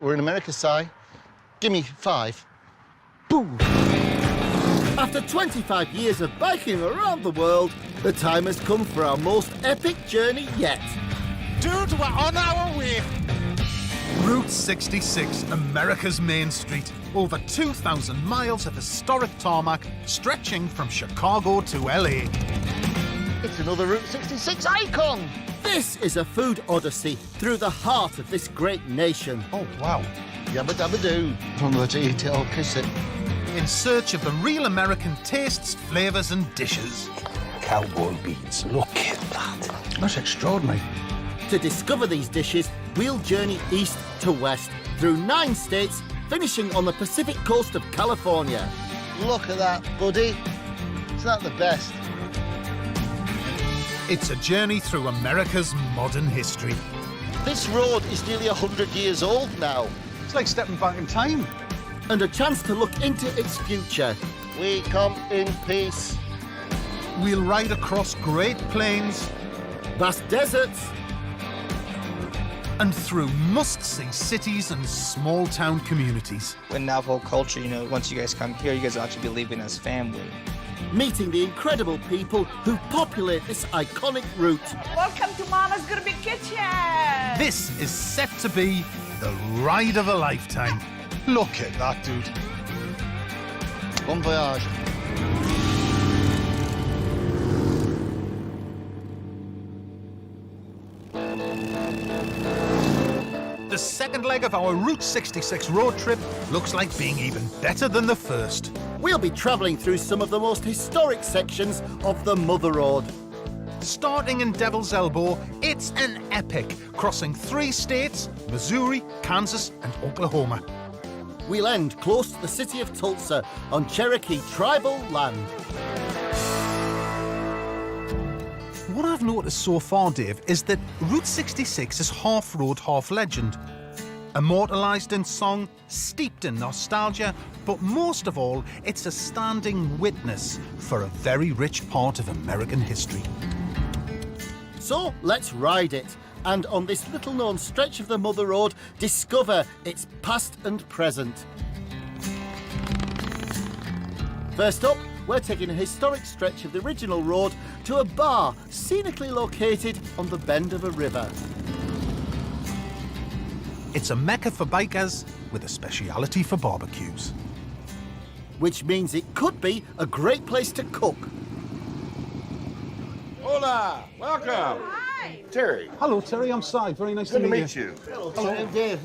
We're in America, Si. Give me 5. Boom! After 25 years of biking around the world, the time has come for our most epic journey yet. Dude, we're on our way. Route 66, America's Main Street. Over 2,000 miles of historic tarmac stretching from Chicago to LA. It's another Route 66 icon! This is a food odyssey through the heart of this great nation. Oh, wow. Yabba dabba doo. Don't let you eat it or kiss it. In search of the real American tastes, flavours and dishes. Cowboy beans, look at that. That's extraordinary. To discover these dishes, we'll journey east to west through 9 states, finishing on the Pacific coast of California. Look at that, buddy. Isn't that the best? It's a journey through America's modern history. This road is nearly 100 years old now. It's like stepping back in time. And a chance to look into its future. We come in peace. We'll ride across great plains Vast deserts, and through must-see cities and small-town communities. In Navajo culture, you know, once you guys come here, you guys will actually be leaving as family. meeting the incredible people who populate this iconic route. Welcome to Mama's Gonna Be Kitchen! This is set to be the ride of a lifetime. Look at that, dude. Bon voyage. The second leg of our Route 66 road trip looks like being even better than the first. We'll be travelling through some of the most historic sections of the Mother Road. Starting in Devil's Elbow, it's an epic, crossing 3 states, Missouri, Kansas and Oklahoma. We'll end close to the city of Tulsa on Cherokee tribal land. What I've noticed so far, Dave, is that Route 66 is half road, half legend. Immortalised in song, steeped in nostalgia, but most of all, it's a standing witness for a very rich part of American history. So let's ride it, and on this little-known stretch of the Mother Road, discover its past and present. First up, we're taking a historic stretch of the original road to a bar scenically located on the bend of a river. It's a mecca for bikers with a speciality for barbecues. Which means it could be a great place to cook. Hola, welcome. Hi! Terry. Hello, Terry. I'm Si. Very nice Good to meet you. Hello, Dave.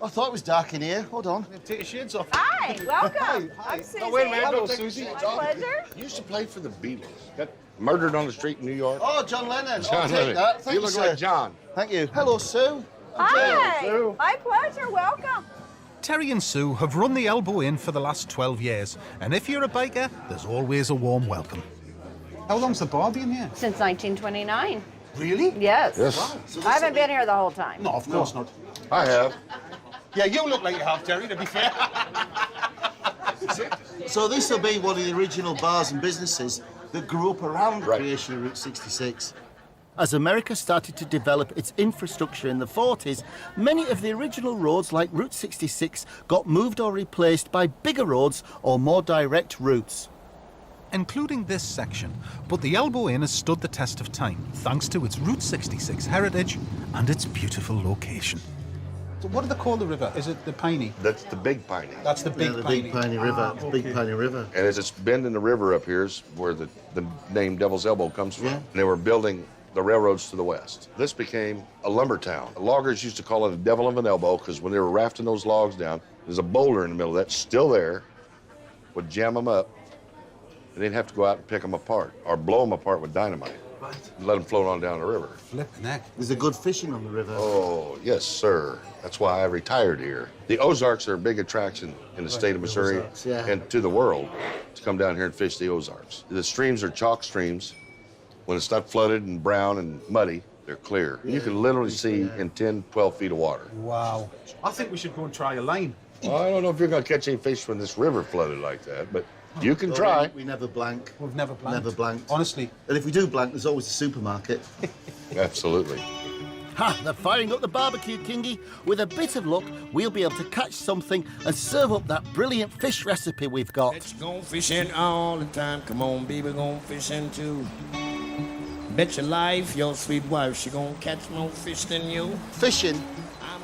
I thought it was dark in here. Hold on. Take your shades off. Hi, welcome. I'm Susie. Oh, wait a minute. Hello, Don't take Susie. your My shades off. pleasure. You used to play for the Beatles. Got murdered on the street in New York. Oh, John Lennon. John I'll take Lennon. that. Thank You you, look sir. like John. Thank you. Hello, Sue. Hi. Sue. My pleasure. Welcome. Terry and Sue have run the Elbow Inn for the last 12 years, and if you're a biker, there's always a warm welcome. How long's the bar been here? Since 1929. Really? Yes. Yes. I haven't been here the whole time. No, of course not. I have. Yeah, you look like you have, Terry, to be fair. So this will be one of the original bars and businesses that grew up around the Right. creation of Route 66. As America started to develop its infrastructure in the 40s, many of the original roads like Route 66 got moved or replaced by bigger roads or more direct routes. Including this section, but the Elbow Inn has stood the test of time thanks to its Route 66 heritage and its beautiful location. So what do they call the river? Is it the Piney? That's the Big Piney. That's the Big the Piney. Big Piney River. Ah, Big okay. Piney River. And it's bend in the river up here is where the name Devil's Elbow comes from. Yeah. And they were building the railroads to the west. This became a lumber town. The loggers used to call it a devil of an elbow because when they were rafting those logs down, there's a boulder in the middle of that, still there, would jam them up, and they'd have to go out and pick them apart or blow them apart with dynamite and let them float on down the river. Flipping heck. There's a good fishing on the river. Oh, yes, sir. That's why I retired here. The Ozarks are a big attraction in the state of Missouri Ozarks, yeah. and to the world to come down here and fish the Ozarks. The streams are chalk streams. When it's not flooded and brown and muddy, they're clear. You can literally see in 10, 12 feet of water. Wow. I think we should go and try a line. Well, I don't know if you're going to catch any fish when this river flooded like that, but you can Oh, try. We never blank. We've never blanked. Never blanked. Honestly. And if we do blank, there's always a supermarket. Absolutely. Ha! They're firing up the barbecue, Kingy. With a bit of luck, we'll be able to catch something and serve up that brilliant fish recipe we've got. Let's go fishing all the time. Come on, baby, go fishing too. Bet your life, your sweet wife, she gonna catch more fish than you. Fishing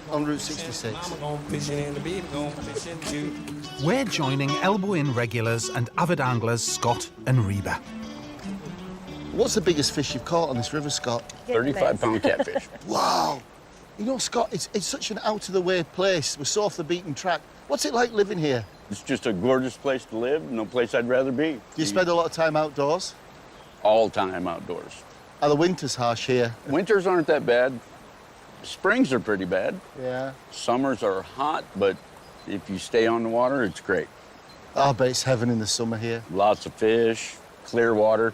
on Route 66. Mama gonna fishing and the baby gonna fishing too. We're joining Elbow Inn regulars and avid anglers Scott and Reba. What's the biggest fish you've caught on this river, Scott? 35-pound catfish. Wow! You know, Scott, it's such an out-of-the-way place. We're so off the beaten track. What's it like living here? It's just a gorgeous place to live. No place I'd rather be. Do you spend a lot of time outdoors? All time outdoors. Are the winters harsh here? Winters aren't that bad. Springs are pretty bad. Yeah. Summers are hot, but if you stay on the water, it's great. I bet it's heaven in the summer here. Lots of fish, clear water.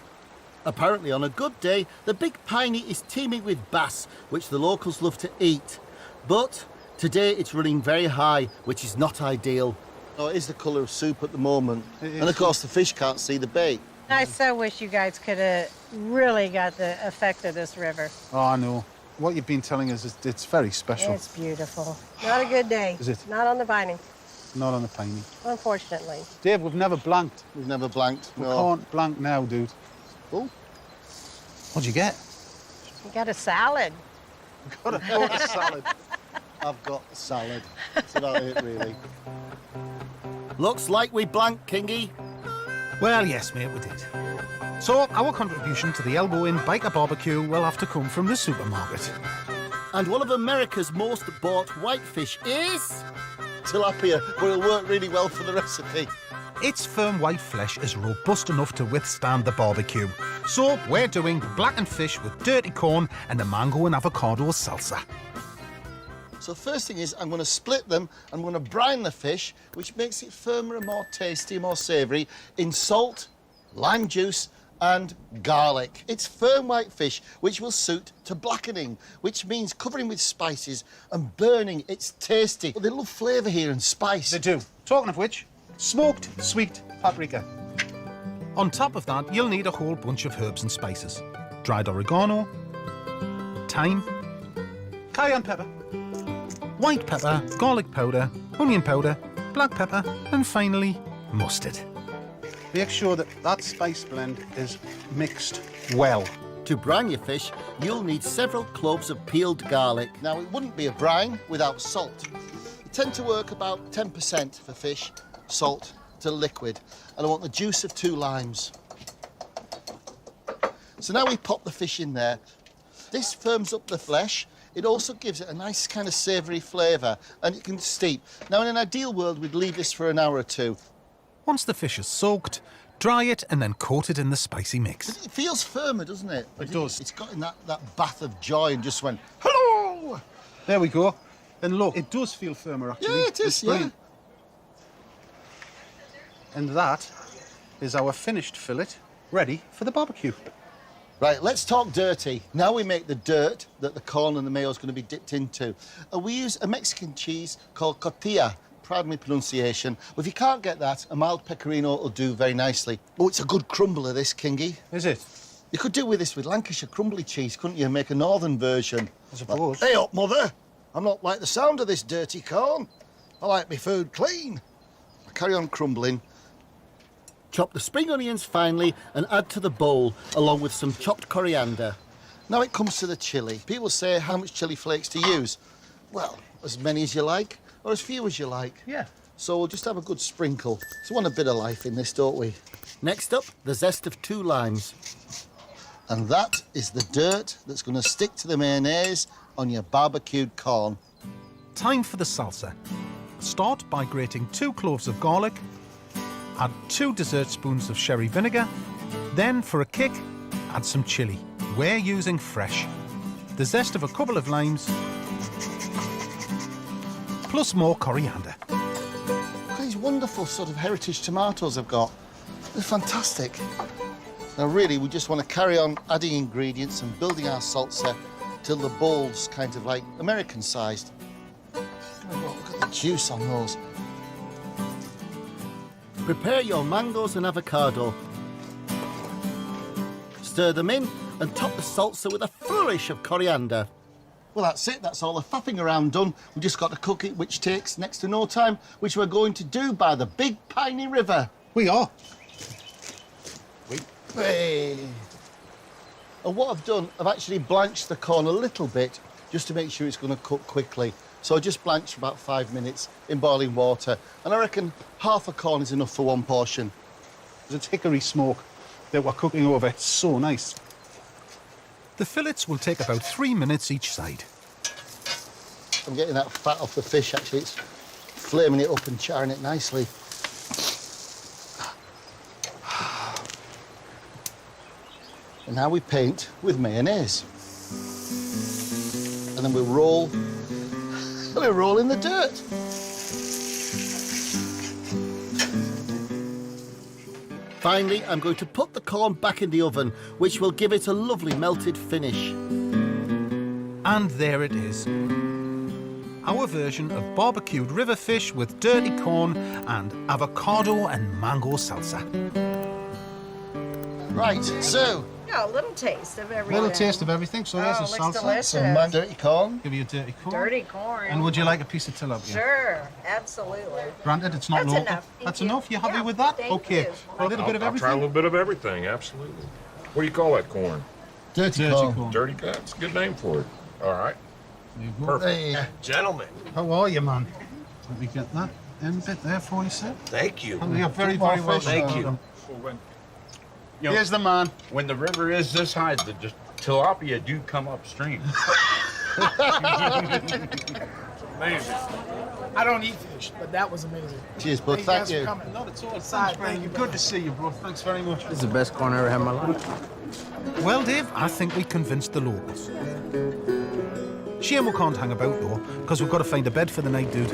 Apparently, on a good day, the Big Piney is teeming with bass, which the locals love to eat. But today it's running very high, which is not ideal. Oh, it is the colour of soup at the moment. And of course, the fish can't see the bait. I so wish you guys could have really got the effect of this river. Oh, I know. What you've been telling us is it's very special. It's beautiful. Not a good day. Is it? Not on the Piney, Not on the Piney. unfortunately. Dave, we've never blanked. We've never blanked. We No. can't blank now, dude. Oh, You What'd you get? got a salad. got a salad. I've got a salad. That's about it, really. Looks like we blanked, Kingy. Well, yes, mate, we did. So, our contribution to the Elbow Inn Biker Barbecue will have to come from the supermarket. And one of America's most bought whitefish is tilapia, but it'll work really well for the recipe. Its firm white flesh is robust enough to withstand the barbecue. So, we're doing blackened fish with dirty corn and a mango and avocado salsa. So first thing is I'm going to split them. I'm going to brine the fish, which makes it firmer and more tasty, more savoury, in salt, lime juice and garlic. It's firm white fish, which will suit to blackening, which means covering with spices and burning. It's tasty. But they love flavour here and spice. They do. Talking of which, smoked sweet paprika. On top of that, you'll need a whole bunch of herbs and spices. Dried oregano, thyme, cayenne pepper, white pepper, garlic powder, onion powder, black pepper, and finally, mustard. Make sure that that spice blend is mixed well. To brine your fish, you'll need several cloves of peeled garlic. Now, it wouldn't be a brine without salt. You tend to work about 10% for fish, salt to liquid. And I want the juice of 2 limes. So now we pop the fish in there. This firms up the flesh. It also gives it a nice kind of savoury flavour, and it can steep. Now, in an ideal world, we'd leave this for an hour or 2. Once the fish is soaked, dry it and then coat it in the spicy mix. It feels firmer, doesn't it? It does. It's got in that bath of joy and just went, hello! There we go. And look, it does feel firmer, actually. Yeah, it is, It's brilliant. And that is our finished fillet, ready for the barbecue. Right, let's talk dirty. Now we make the dirt that the corn and the mayo is going to be dipped into. We use a Mexican cheese called cotija. Pardon my pronunciation. But if you can't get that, a mild pecorino will do very nicely. Oh, it's a good crumbler, this, Kingy. Is it? You could do with this with Lancashire crumbly cheese, couldn't you? Make a northern version. I suppose. Hey up, mother. I'm not like the sound of this dirty corn. I like my food clean. I carry on crumbling. Chop the spring onions finely and add to the bowl, along with some chopped coriander. Now it comes to the chilli. People say how much chilli flakes to use. Well, as many as you like, or as few as you like. Yeah. So we'll just have a good sprinkle. So we want a bit of life in this, don't we? Next up, the zest of 2 limes. And that is the dirt that's going to stick to the mayonnaise on your barbecued corn. Time for the salsa. Start by grating 2 cloves of garlic, add 2 dessert spoons of sherry vinegar, then for a kick, add some chilli. We're using fresh. The zest of a couple of limes, plus more coriander. Look at these wonderful sort of heritage tomatoes I've got. They're fantastic. Now really, we just want to carry on adding ingredients and building our salsa till the bowl's kind of like American-sized. Oh, look at the juice on those. Prepare your mangoes and avocado. Stir them in and top the salsa with a flourish of coriander. Well, that's it. That's all the faffing around done. We just got to cook it, which takes next to no time, which we're going to do by the big piney river. We are. Hey. And what I've done, I've actually blanched the corn a little bit just to make sure it's going to cook quickly. So I just blanched for about 5 minutes in boiling water. And I reckon half a corn is enough for one portion. There's a hickory smoke that we're cooking over. It's so nice. The fillets will take about 3 minutes each side. I'm getting that fat off the fish, actually. It's flaming it up and charring it nicely. And now we paint with mayonnaise. And then we roll in the dirt. Finally, I'm going to put the corn back in the oven, which will give it a lovely melted finish. And there it is. Our version of barbecued river fish with dirty corn and avocado and mango salsa. Right, so Yeah, a little taste of everything. Little taste of everything, so there's Oh, the looks salsa. delicious. some dirty corn. Give you a dirty corn. Dirty corn. And would you like a piece of tilapia? Sure, absolutely. Granted, it's not That's local. enough. Thank That's you. enough? You happy Yeah, with that? thank Okay. you. A little bit of I'll everything? try a little bit of everything, absolutely. What do you call that corn? Dirty Dirty corn. corn. Dirty cut? It's a good name for it. All right. There you go. Perfect. Hey, Gentlemen, How are you, man? Let me get that end bit there for you, sir. thank you. You're very, very well Thank done. you. You know, Here's the man. when the river is this high, the tilapia do come upstream. Amazing. I don't eat fish, but that was amazing. cheers, bud. Thank Thank you you. guys for coming. Not at all. Side, Thank you. Good to see you, bro. Thanks very much. This is the best corn I ever had in my life. Well, Dave, I think we convinced the locals. Shame we can't hang about, though, because we've got to find a bed for the night, dude.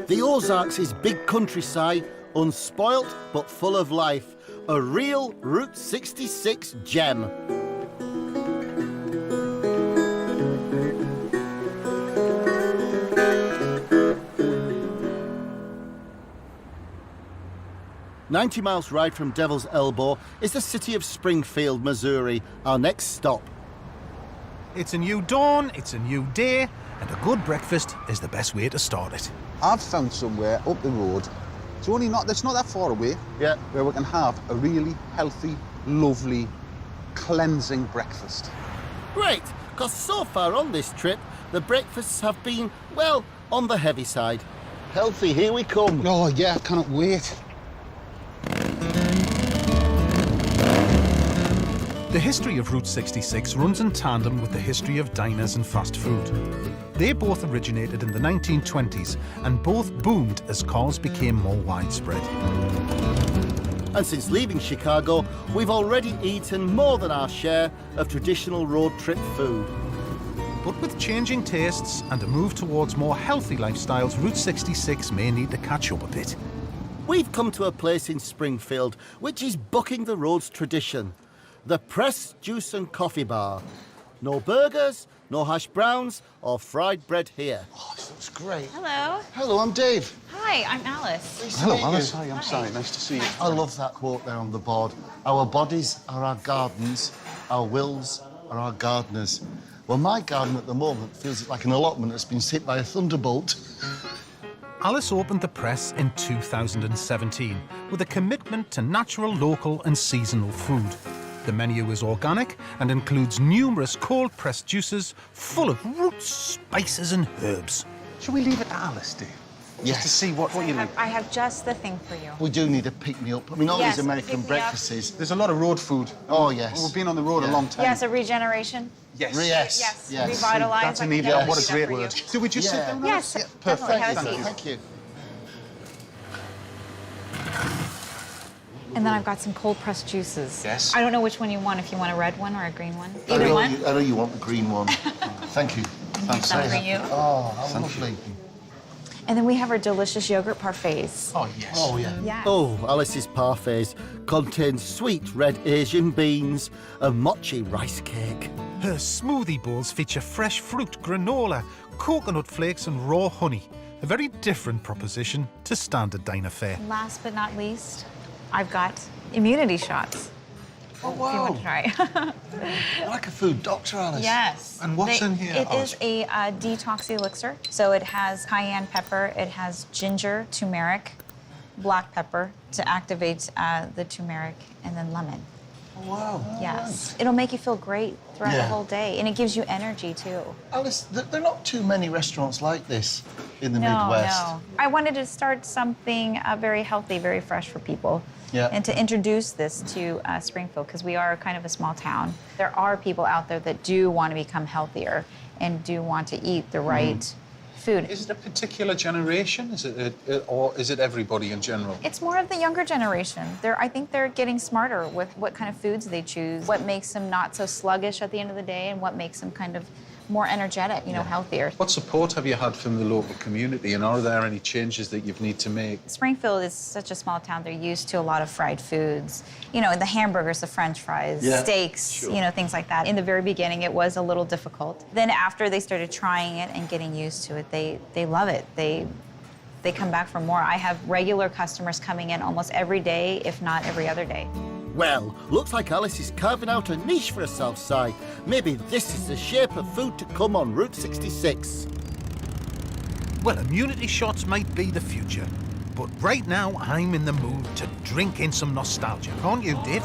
The Ozarks is big countryside, unspoilt but full of life. A real Route 66 gem. "90 miles ride from Devil's Elbow is the city of Springfield, Missouri, our next stop. It's a new dawn, it's a new day, and a good breakfast is the best way to start it. I've found somewhere up the road. It's not that far away. Yeah. Where we can have a really healthy, lovely, cleansing breakfast. Great, because so far on this trip, the breakfasts have been, well, on the heavy side. Healthy, here we come. Oh yeah, I cannot wait. The history of Route 66 runs in tandem with the history of diners and fast food. They both originated in the 1920s and both boomed as cars became more widespread. And since leaving Chicago, we've already eaten more than our share of traditional road trip food. But with changing tastes and a move towards more healthy lifestyles, Route 66 may need to catch up a bit. We've come to a place in Springfield which is bucking the road's tradition. The Press, Juice and Coffee Bar. No burgers, no hash browns or fried bread here. Oh, this looks great. Hello. Hello, I'm Dave. Hi, I'm Alice. Nice to Hello, meet Alice. you. Hi, I'm Sally. Nice to see you. I love that quote there on the board. Our bodies are our gardens, our wills are our gardeners. Well, my garden at the moment feels like an allotment that's been hit by a thunderbolt. Alice opened the Press in 2017 with a commitment to natural, local and seasonal food. The menu is organic and includes numerous cold-pressed juices full of roots, spices and herbs. Shall we leave it to Alice, Dave? Just to see what you need. I have just the thing for you. We do need a pick-me-up. I mean, all Yes, these American pick-me-up. breakfasts. There's a lot of road food. Oh, yes. We've been on the road Yeah. a long time. Yes, a regeneration. Yes. Yes. Yes. Revitalize. That's I an can idiom. definitely What a do that great for you. word. Do we just sit down? Yes, Alice? definitely have a Thank you. seat. Thank you. And then I've got some cold pressed juices. Yes. I don't know which one you want, if you want a red one or a green one. I Either know one. I know you want the green one. Thank you. Thanks. Some for you. Oh, how lovely. And then we have our delicious yogurt parfaits. Oh, yes. Oh, yeah. Yes. Oh, Alice's parfaits contain sweet red Asian beans and mochi rice cake. Her smoothie bowls feature fresh fruit, granola, coconut flakes and raw honey. A very different proposition to standard diner fare. Last but not least, I've got immunity shots. Oh, if you want to try. You're like a food doctor, Alice. Yes. And what's in here, It Alice? is a detox elixir. So it has cayenne pepper, it has ginger, turmeric, black pepper to activate the turmeric, and then lemon. Oh, wow. Yes. It'll make you feel great throughout the Yeah. whole day, and it gives you energy too. Alice, there are not too many restaurants like this in the No, Midwest. no. I wanted to start something very healthy, very fresh for people. Yeah. And to introduce this to Springfield, because we are kind of a small town. There are people out there that do want to become healthier and do want to eat the right food. Is it a particular generation? Is it or is it everybody in general? It's more of the younger generation. I think they're getting smarter with what kind of foods they choose, what makes them not so sluggish at the end of the day, and what makes them kind of more energetic, healthier. What support have you had from the local community, and are there any changes that you need to make? Springfield is such a small town. They're used to a lot of fried foods, the hamburgers, the French fries, steaks, things like that. In the very beginning, it was a little difficult. Then after they started trying it and getting used to it, they love it. They come back for more. I have regular customers coming in almost every day, if not every other day. Well, looks like Alice is carving out a niche for herself, Si. Maybe this is the shape of food to come on Route 66. Well, immunity shots might be the future, but right now I'm in the mood to drink in some nostalgia, aren't you, Dave?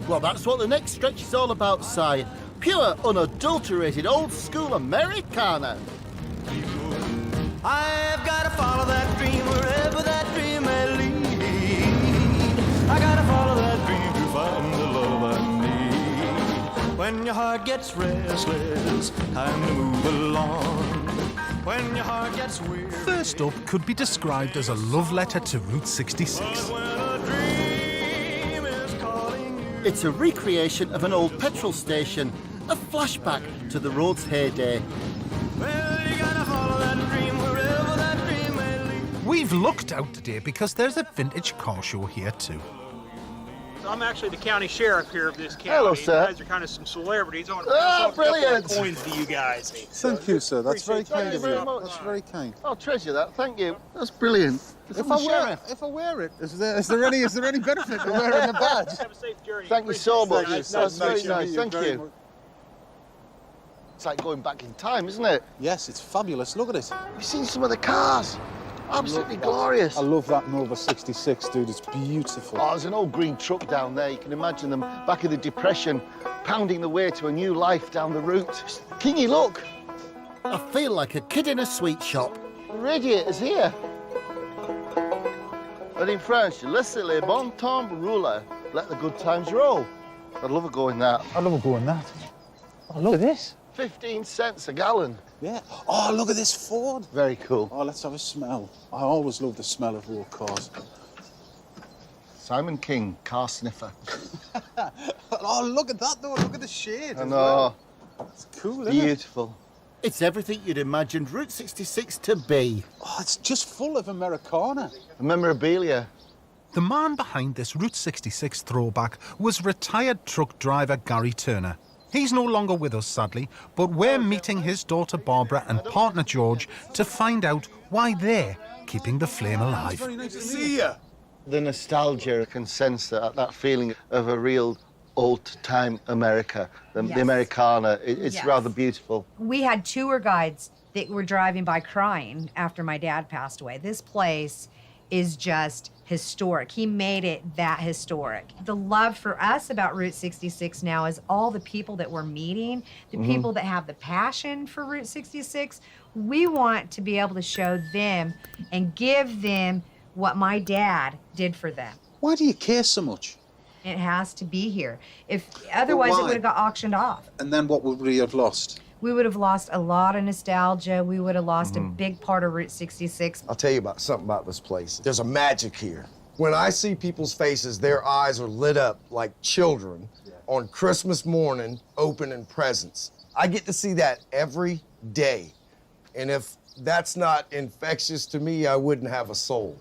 Well, that's what the next stretch is all about, Si. Pure, unadulterated, old-school Americana. I've got to follow that dream wherever that dream may lead. I got to follow that dream to find the love I need. When your heart gets restless, time to move along. When your heart gets weary. First up could be described as a love letter to Route 66. It's a recreation of an old petrol station, a flashback to the road's heyday. Well, you gotta follow that dream wherever that dream may lead. We've looked out today because there's a vintage car show here too. I'm actually the county sheriff here of this county. Hello, sir. You guys are kind of some celebrities. I want to Ah, pass off a couple brilliant. of coins to you guys. Thank you, sir. That's very kind of you. much. That's very kind. I'll treasure that, thank you. That's brilliant. If I wear it, is there any benefit to wearing the badge? Have a safe journey. Thank you so much. Thank you, sir. That's very Nice to nice, meet you thank very you. much. It's like going back in time, isn't it? Yes, it's fabulous. Look at it. You've seen some of the cars. Absolutely glorious. I love that Nova 66, dude. It's beautiful. Oh, there's an old green truck down there. You can imagine them back in the Depression, pounding the way to a new life down the route. Kingy, look. I feel like a kid in a sweet shop. The radiator's here. But in French, laissez les bons temps rouler. Let the good times roll. I'd love a go in that. I love a go in that. Oh, look at this. 15 cents a gallon. Yeah. Oh, look at this Ford. Very cool. Oh, let's have a smell. I always love the smell of old cars. Simon King, car sniffer. Oh, look at that, though. Look at the shade. I know. It's cool, isn't it? Beautiful. It's everything you'd imagined Route 66 to be. Oh, it's just full of Americana. Memorabilia. The man behind this Route 66 throwback was retired truck driver Gary Turner. He's no longer with us, sadly, but we're meeting his daughter Barbara and partner George to find out why they're keeping the flame alive. Very nice to see you. The nostalgia, I can sense that feeling of a real old-time America, the Americana. It's rather beautiful. We had tour guides that were driving by crying after my dad passed away. This place is just historic. He made it that historic. The love for us about Route 66 now is all the people that we're meeting, the people that have the passion for Route 66. We want to be able to show them and give them what my dad did for them. Why do you care so much? It has to be here. Otherwise, it would have got auctioned off. And then what would we have lost? We would have lost a lot of nostalgia. We would have lost a big part of Route 66. I'll tell you about something about this place. There's a magic here. When I see people's faces, their eyes are lit up like children on Christmas morning opening presents. I get to see that every day. And if that's not infectious to me, I wouldn't have a soul.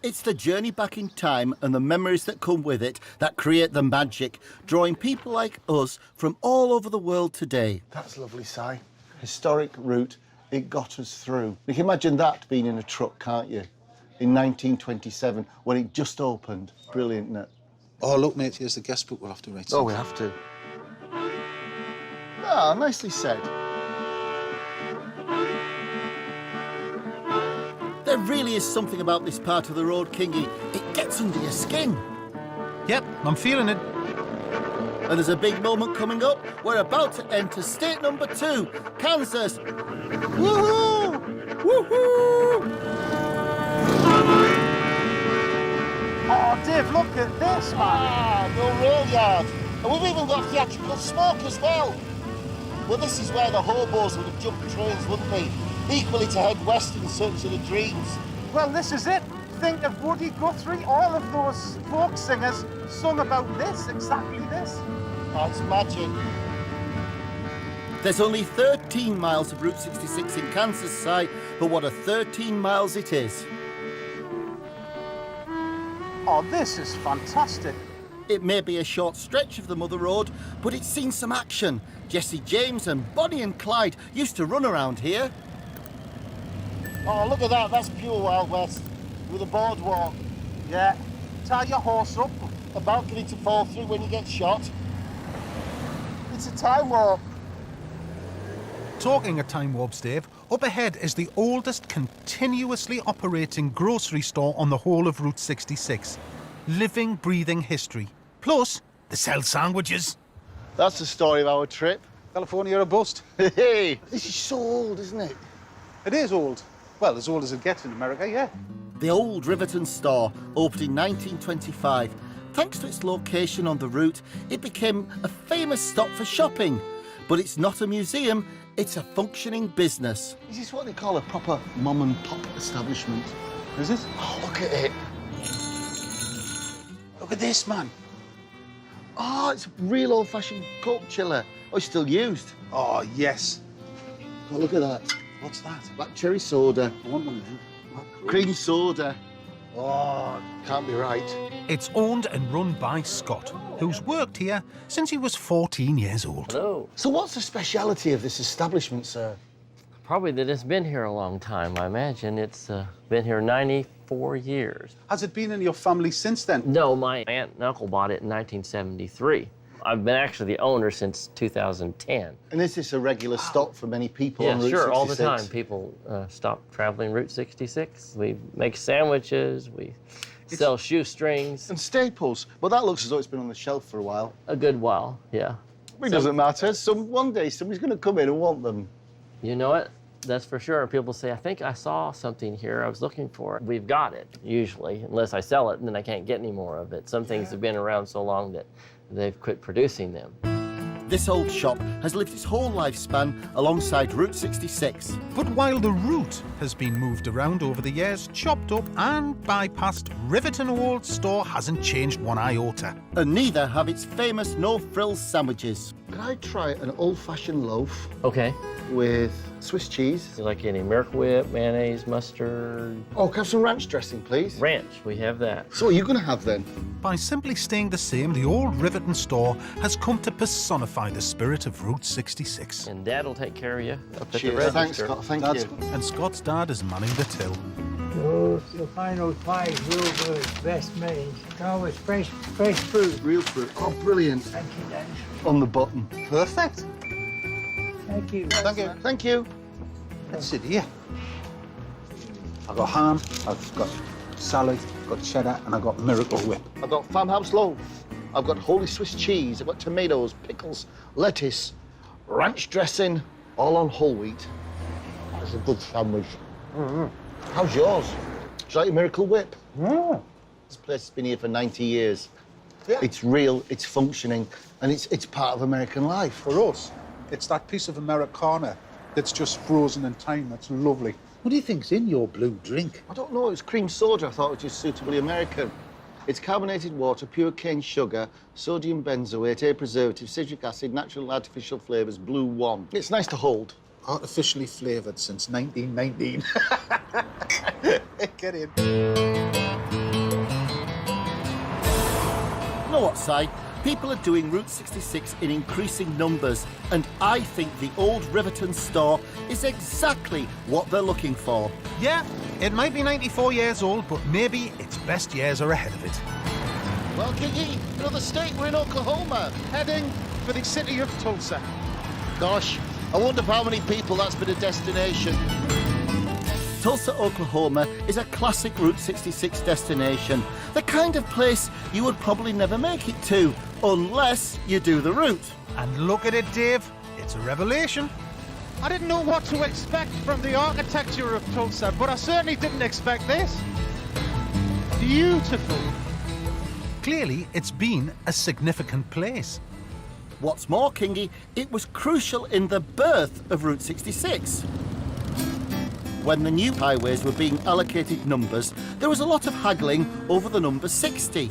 It's the journey back in time and the memories that come with it that create the magic, drawing people like us from all over the world today. That's lovely, Si. Historic route, it got us through. You can imagine that being in a truck, can't you? In 1927, when it just opened. Brilliant, isn't it? Oh, look, mate, here's the guest book. We'll have to write Oh, something. we have to. Ah, nicely said. There really is something about this part of the road, Kingy. It gets under your skin. Yep, I'm feeling it. And there's a big moment coming up. We're about to enter state number 2, Kansas. Woohoo! Woohoo! Oh, Dave, look at this, man. Ah, the rail yard. And we've even got theatrical smoke as well. Well, this is where the hobos would have jumped trains, wouldn't they? Equally to head west in search of the dreams. Well, this is it. Think of Woody Guthrie. All of those folk singers sung about this, exactly this. That's magic. There's only 13 miles of Route 66 in Kansas, Si, but what a 13 miles it is. Oh, this is fantastic. It may be a short stretch of the Mother Road, but it's seen some action. Jesse James and Bonnie and Clyde used to run around here. Oh, look at that. That's pure Wild West with a boardwalk. Yeah. Tie your horse up. A balcony to fall through when you get shot. It's a time warp. Talking of time warps, Dave, up ahead is the oldest continuously operating grocery store on the whole of Route 66. Living, breathing history. Plus, they sell sandwiches. That's the story of our trip. California or bust. Hey, this is so old, isn't it? It is old. Well, as old as it gets in America, yeah. The old Riverton store opened in 1925. Thanks to its location on the route, it became a famous stop for shopping. But it's not a museum, it's a functioning business. Is this what they call a proper mom and pop establishment? Is it? Oh, look at it. Look at this, man. Oh, it's a real old-fashioned Coke chiller. Oh, it's still used. Oh, yes. Oh, look at that. What's that? Black cherry soda. I want one of them. Cream soda. Oh, can't be right. It's owned and run by Scott, who's worked here since he was 14 years old. Hello. So what's the speciality of this establishment, sir? Probably that it's been here a long time, I imagine. It's been here 94 years. Has it been in your family since then? No, my aunt and uncle bought it in 1973. I've been actually the owner since 2010. And is this a regular stop for many people on Yeah, Route sure, 66? all the time. People stop traveling Route 66. We make sandwiches, we sell shoestrings. And staples. Well, that looks as though it's been on the shelf for a while. A good while, yeah. It doesn't matter. One day somebody's going to come in and want them. You know it? That's for sure. People say, I think I saw something here I was looking for. We've got it, usually, unless I sell it, and then I can't get any more of it. Some things have been around so long that they've quit producing them. This old shop has lived its whole lifespan alongside Route 66. But while the route has been moved around over the years, chopped up and bypassed, Riverton Old Store hasn't changed one iota. And neither have its famous no-frills sandwiches. Can I try an old-fashioned loaf? Okay. With Swiss cheese? You like any Miracle Whip, mayonnaise, mustard? Oh, can I have some ranch dressing, please? Ranch, we have that. So what are you going to have then? By simply staying the same, the old Riverton store has come to personify the spirit of Route 66. And Dad will take care of you up at the Cheers. register. Thanks, Scott. Thank you. And Scott's dad is manning the till. Oh, you'll find those pies real good, best made. It's always fresh fruit. Real fruit. Oh, brilliant. Thank you, Dad. On the button. Perfect. Thank you. Thank you. Thank you. Let's sit here. I've got ham, I've got salad, I've got cheddar, and I've got Miracle Whip. I've got farmhouse loaf. I've got holy Swiss cheese. I've got tomatoes, pickles, lettuce, ranch dressing, all on whole wheat. That's a good sandwich. Mm-hmm. How's yours? Do you like your Miracle Whip? Yeah. This place has been here for 90 years. Yeah. It's real, it's functioning, and it's part of American life. For us, it's that piece of Americana that's just frozen in time. That's lovely. What do you think's in your blue drink? I don't know, it's cream soda. I thought it was just suitably American. It's carbonated water, pure cane sugar, sodium benzoate, air preservative, citric acid, natural and artificial flavours, Blue One. It's nice to hold. Artificially flavoured since 1919. Get in. You know what, Si? People are doing Route 66 in increasing numbers, and I think the old Riverton store is exactly what they're looking for. Yeah, it might be 94 years old, but maybe its best years are ahead of it. Well, Kiki, another state, we're in Oklahoma. Heading for the city of Tulsa. Gosh, I wonder how many people that's been a destination. Tulsa, Oklahoma is a classic Route 66 destination. The kind of place you would probably never make it to, unless you do the route. And look at it, Dave. It's a revelation. I didn't know what to expect from the architecture of Tulsa, but I certainly didn't expect this. Beautiful. Clearly, it's been a significant place. What's more, Kingy, it was crucial in the birth of Route 66. When the new highways were being allocated numbers, there was a lot of haggling over the number 60.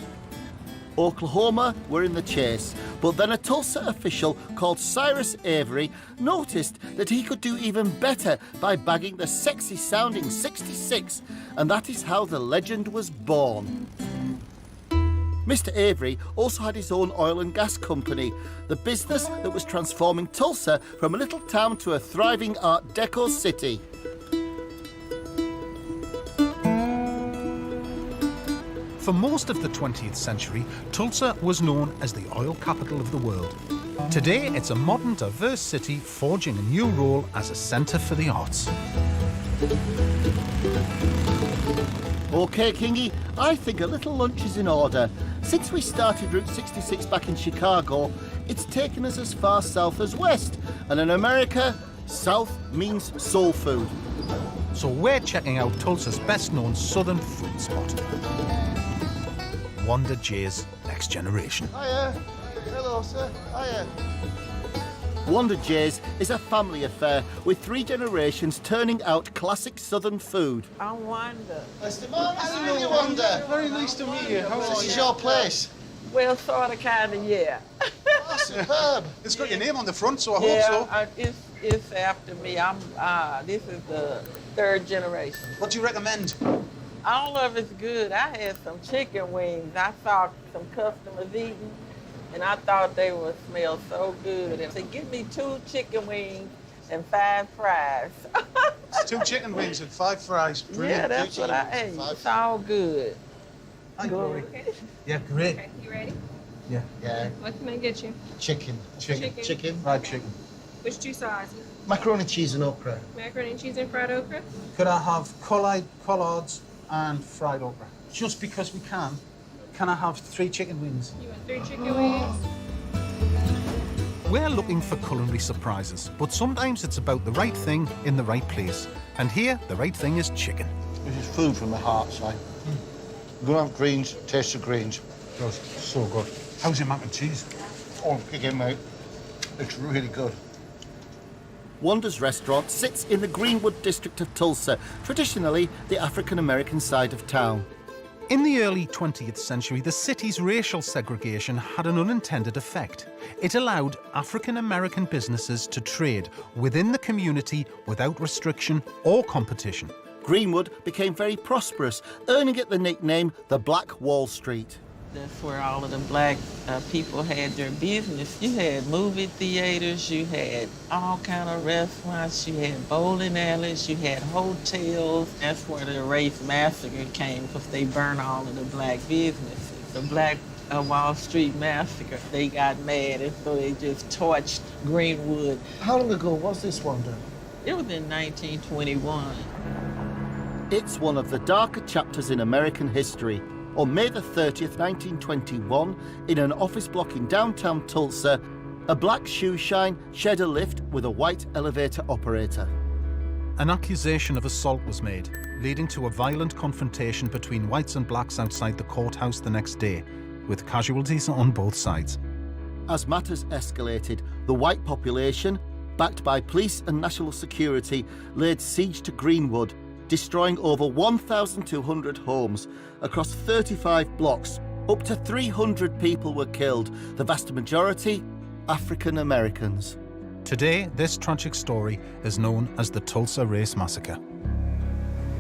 Oklahoma were in the chase, but then a Tulsa official called Cyrus Avery noticed that he could do even better by bagging the sexy-sounding 66, and that is how the legend was born. Mr. Avery also had his own oil and gas company, the business that was transforming Tulsa from a little town to a thriving Art Deco city. For most of the 20th century, Tulsa was known as the oil capital of the world. Today, it's a modern, diverse city forging a new role as a centre for the arts. OK, Kingy, I think a little lunch is in order. Since we started Route 66 back in Chicago, it's taken us as far south as west. And in America, south means soul food. So we're checking out Tulsa's best-known southern food spot. Wanda J's Next Generation. Hiya. Hello, sir. Hiya. Wanda J's is a family affair with 3 generations turning out classic southern food. I'm Wanda. Nice to meet you, Wanda. Very nice to meet you. How are This you? is your place. Well, sort of, kind of, yeah. Oh, superb. It's got your name on the front, so I hope so. It's after me. This is the 3rd generation. What do you recommend? All of it's good. I had some chicken wings. I saw some customers eating, and I thought they would smell so good. And they said, give me 2 chicken wings and 5 fries. 2 chicken wings and 5 fries. Brilliant. Yeah, that's what I ate. It's all good. Thank you, Rory. Yeah, great. Okay, you ready? Yeah. Yeah. What can I get you? Chicken. Chicken. Fried chicken. Which 2 sizes? Macaroni, cheese and okra. Macaroni and cheese and fried okra? Could I have collards and fried okra? Just because we can I have 3 chicken wings? You want 3 chicken wings? We're looking for culinary surprises, but sometimes it's about the right thing in the right place. And here, the right thing is chicken. This is food from the heart, Si. Go on, greens, taste the greens. Good, so good. How's your mac and cheese? Oh, kick it, mate. It's really good. Wanda's restaurant sits in the Greenwood district of Tulsa, traditionally the African-American side of town. In the early 20th century, the city's racial segregation had an unintended effect. It allowed African-American businesses to trade within the community without restriction or competition. Greenwood became very prosperous, earning it the nickname the Black Wall Street. That's where all of the black people had their business. You had movie theaters, you had all kind of restaurants, you had bowling alleys, you had hotels. That's where the race massacre came, because they burned all of the black businesses. The Black Wall Street massacre, they got mad, and so they just torched Greenwood. How long ago was this, Wanda? It was in 1921. It's one of the darker chapters in American history. On May the 30th, 1921, in an office block in downtown Tulsa, a black shoe shine shared a lift with a white elevator operator. An accusation of assault was made, leading to a violent confrontation between whites and blacks outside the courthouse the next day, with casualties on both sides. As matters escalated, the white population, backed by police and national security, laid siege to Greenwood, destroying over 1,200 homes across 35 blocks. Up to 300 people were killed, the vast majority African Americans. Today, this tragic story is known as the Tulsa Race Massacre.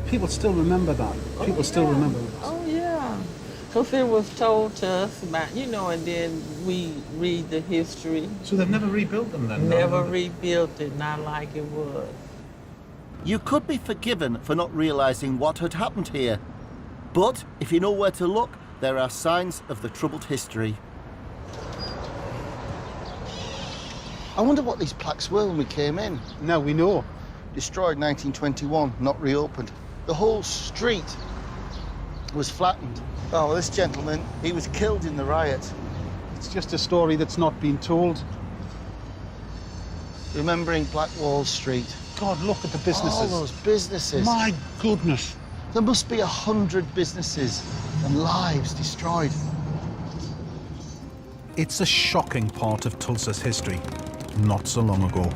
People still remember that. People still remember that. Oh, yeah. Because it was told to us about, and then we read the history. So they've never rebuilt them then? Never rebuilt it, not like it was. You could be forgiven for not realising what had happened here. But if you know where to look, there are signs of the troubled history. I wonder what these plaques were when we came in. Now we know. Destroyed 1921, not reopened. The whole street was flattened. Oh, this gentleman, he was killed in the riot. It's just a story that's not been told. Remembering Black Wall Street. God, look at the businesses. All those businesses. My goodness. There must be 100 businesses and lives destroyed. It's a shocking part of Tulsa's history, not so long ago.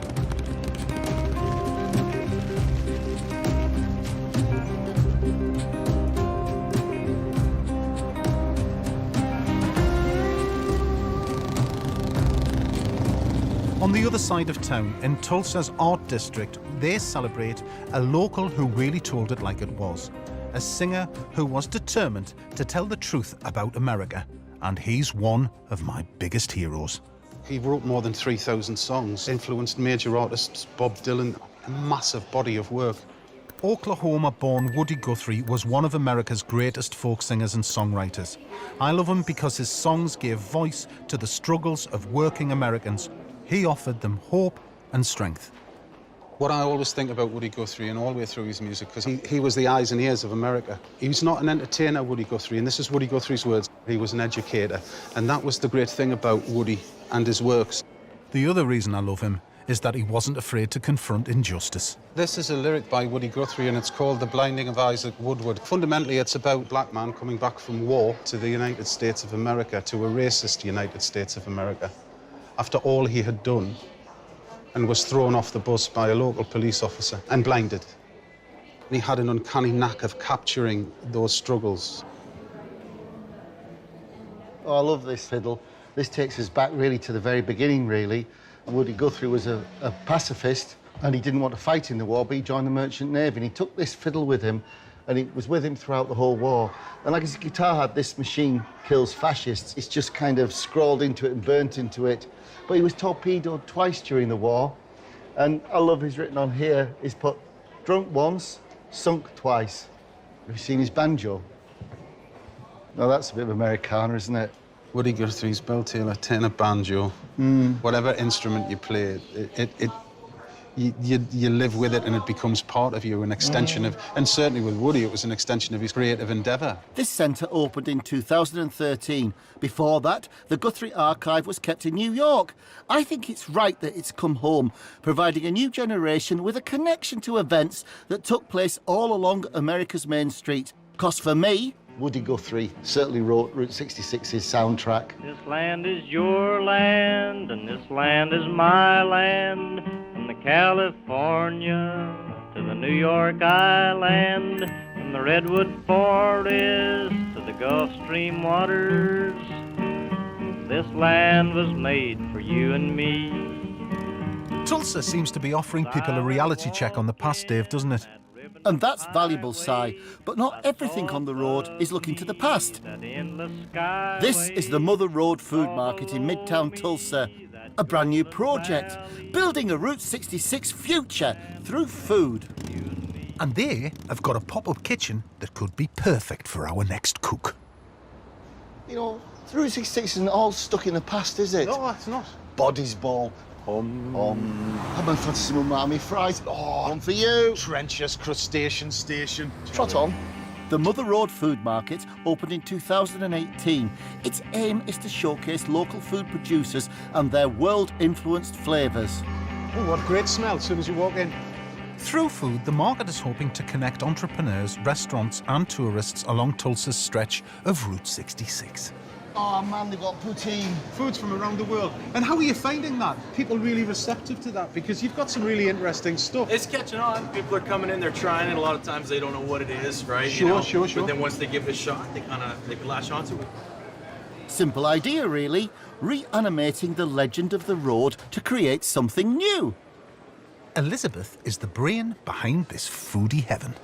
On the other side of town, in Tulsa's art district, they celebrate a local who really told it like it was. A singer who was determined to tell the truth about America. And he's one of my biggest heroes. He wrote more than 3,000 songs, influenced major artists, Bob Dylan, a massive body of work. Oklahoma-born Woody Guthrie was one of America's greatest folk singers and songwriters. I love him because his songs gave voice to the struggles of working Americans. He offered them hope and strength. What I always think about Woody Guthrie and all the way through his music, because he was the eyes and ears of America. He was not an entertainer, Woody Guthrie, and this is Woody Guthrie's words. He was an educator, and that was the great thing about Woody and his works. The other reason I love him is that he wasn't afraid to confront injustice. This is a lyric by Woody Guthrie, and it's called The Blinding of Isaac Woodward. Fundamentally, it's about a black man coming back from war to the United States of America, to a racist United States of America, after all he had done, and was thrown off the bus by a local police officer and blinded. And he had an uncanny knack of capturing those struggles. Oh, I love this fiddle. This takes us back really to the very beginning, really. Woody Guthrie was a pacifist, and he didn't want to fight in the war, but he joined the Merchant Navy, and he took this fiddle with him, and it was with him throughout the whole war. And like his guitar had "This machine kills fascists," it's just kind of scrawled into it and burnt into it. But he was torpedoed twice during the war, and I love he's written on here, he's put "drunk once, sunk twice." Have you seen his banjo? No, that's a bit of Americana, isn't it? Woody Guthrie's bell tailor, tenor, banjo, whatever instrument you play, you live with it and it becomes part of you, an extension of, and certainly with Woody, it was an extension of his creative endeavour. This centre opened in 2013. Before that, the Guthrie Archive was kept in New York. I think it's right that it's come home, providing a new generation with a connection to events that took place all along America's Main Street. 'Cause for me, Woody Guthrie certainly wrote Route 66's soundtrack. This land is your land, and this land is my land. From the California to the New York Island, from the Redwood Forest to the Gulf Stream waters, this land was made for you and me. Tulsa seems to be offering people a reality check on the past, Dave, doesn't it? And that's valuable, Si, but not everything on the road is looking to the past. This is the Mother Road Food Market in Midtown Tulsa, a brand new project, building a Route 66 future through food. And they have got a pop-up kitchen that could be perfect for our next cook. You know, Route 66 isn't all stuck in the past, is it? No, it's not. Bodies Ball. I'm a fancy some umami fries. Oh, one for you. Trenches, crustacean station. Trot on. The Mother Road Food Market opened in 2018. Its aim is to showcase local food producers and their world-influenced flavours. Oh, what a great smell as soon as you walk in. Through food, the market is hoping to connect entrepreneurs, restaurants and tourists along Tulsa's stretch of Route 66. Oh man, they've got poutine. Foods from around the world. And how are you finding that? People really receptive to that? Because you've got some really interesting stuff. It's catching on. People are coming in, they're trying it. A lot of times they don't know what it is, right? Sure. But then once they give it a shot, they can latch onto it. Simple idea, really. Reanimating the legend of the road to create something new. Elizabeth is the brain behind this foodie heaven.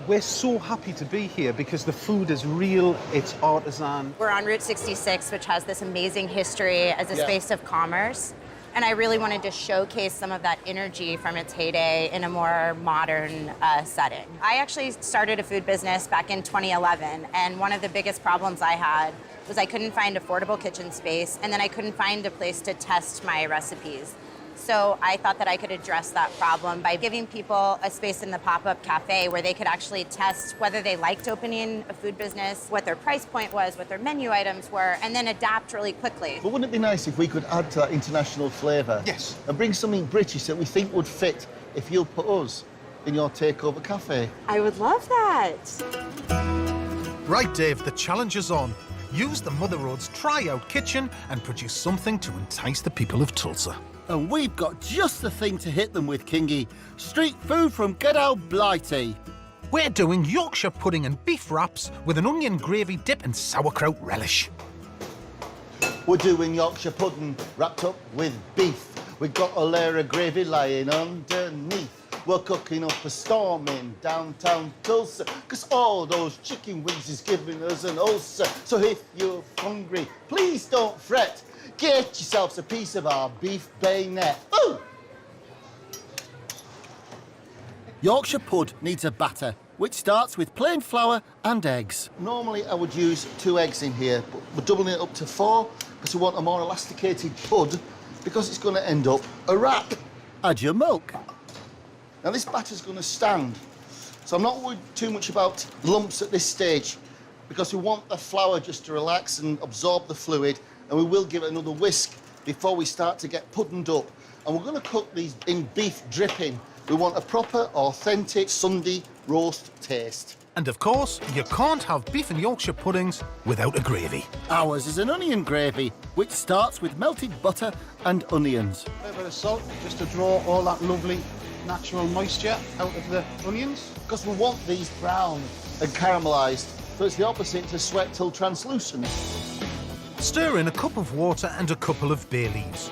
We're so happy to be here because the food is real, it's artisan. We're on Route 66, which has this amazing history as a space of commerce. And I really wanted to showcase some of that energy from its heyday in a more modern setting. I actually started a food business back in 2011, and one of the biggest problems I had was I couldn't find affordable kitchen space, and then I couldn't find a place to test my recipes. So I thought that I could address that problem by giving people a space in the pop-up cafe where they could actually test whether they liked opening a food business, what their price point was, what their menu items were, and then adapt really quickly. But wouldn't it be nice if we could add to that international flavour? Yes. And bring something British that we think would fit if you put us in your takeover cafe? I would love that. Right, Dave, the challenge is on. Use the Mother Road's try-out kitchen and produce something to entice the people of Tulsa. And we've got just the thing to hit them with, Kingy. Street food from good old Blighty. We're doing Yorkshire pudding and beef wraps with an onion gravy dip and sauerkraut relish. We're doing Yorkshire pudding wrapped up with beef. We've got a layer of gravy lying underneath. We're cooking up a storm in downtown Tulsa, 'cause all those chicken wings is giving us an ulcer. So if you're hungry, please don't fret. Get yourselves a piece of our beef bayonet. Ooh! Yorkshire pud needs a batter, which starts with plain flour and eggs. Normally I would use 2 eggs in here, but we're doubling it up to 4 because we want a more elasticated pud because it's going to end up a wrap. Add your milk. Now this batter's going to stand, so I'm not worried too much about lumps at this stage because we want the flour just to relax and absorb the fluid, and we will give it another whisk before we start to get puddinged up. And we're going to cook these in beef dripping. We want a proper, authentic Sunday roast taste. And of course, you can't have beef and Yorkshire puddings without a gravy. Ours is an onion gravy, which starts with melted butter and onions. A bit of salt just to draw all that lovely natural moisture out of the onions. Because we want these brown and caramelised, so it's the opposite to sweat till translucent. Stir in a cup of water and a couple of bay leaves.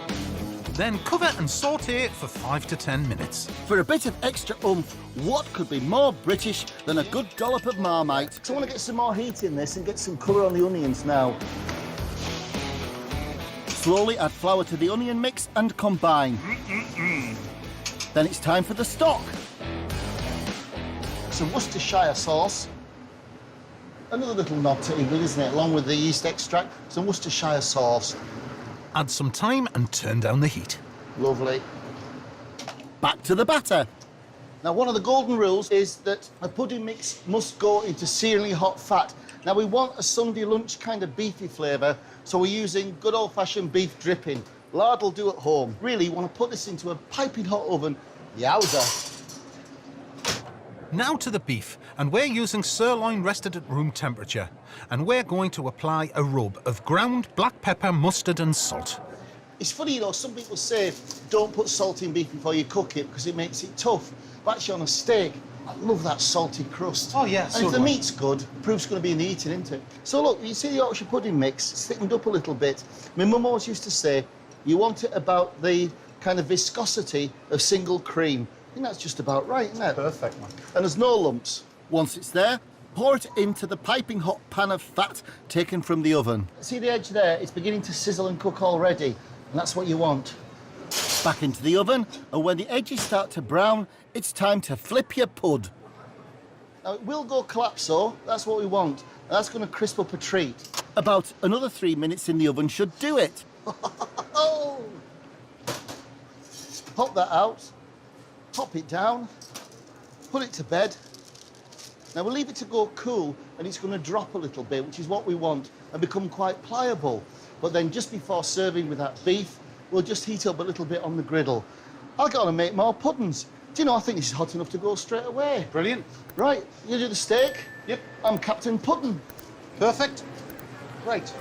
Then cover and saute for 5 to 10 minutes. For a bit of extra oomph, what could be more British than a good dollop of Marmite? So I want to get some more heat in this and get some colour on the onions now. Slowly add flour to the onion mix and combine. Then it's time for the stock. Some Worcestershire sauce. Another little nod to England, isn't it? Along with the yeast extract, some Worcestershire sauce. Add some thyme and turn down the heat. Lovely. Back to the batter. Now, one of the golden rules is that a pudding mix must go into searingly hot fat. Now, we want a Sunday lunch kind of beefy flavour, so we're using good old-fashioned beef dripping. Lard will do at home. Really, you want to put this into a piping hot oven. Yowza. Now to the beef, and we're using sirloin rested at room temperature. And we're going to apply a rub of ground black pepper, mustard and salt. It's funny, you know, some people say don't put salt in beef before you cook it because it makes it tough. But actually on a steak, I love that salty crust. Oh, yeah, and so if the do I. meat's good, proof's going to be in the eating, isn't it? So look, you see the Yorkshire pudding mix, it's thickened up a little bit. My mum always used to say, you want it about the kind of viscosity of single cream. I think that's just about right, isn't it? Perfect, man. And there's no lumps. Once it's there, pour it into the piping hot pan of fat taken from the oven. See the edge there? It's beginning to sizzle and cook already, and that's what you want. Back into the oven, and when the edges start to brown, it's time to flip your pud. Now, it will go collapso, that's what we want, and that's going to crisp up a treat. About another 3 minutes in the oven should do it. Pop that out, pop it down, put it to bed. Now we'll leave it to go cool and it's going to drop a little bit, which is what we want, and become quite pliable. But then just before serving with that beef, we'll just heat up a little bit on the griddle. I'll go on and make more puddings. Do you know, I think this is hot enough to go straight away. Brilliant. Right, you do the steak? Yep. I'm Captain Pudding. Perfect. Right.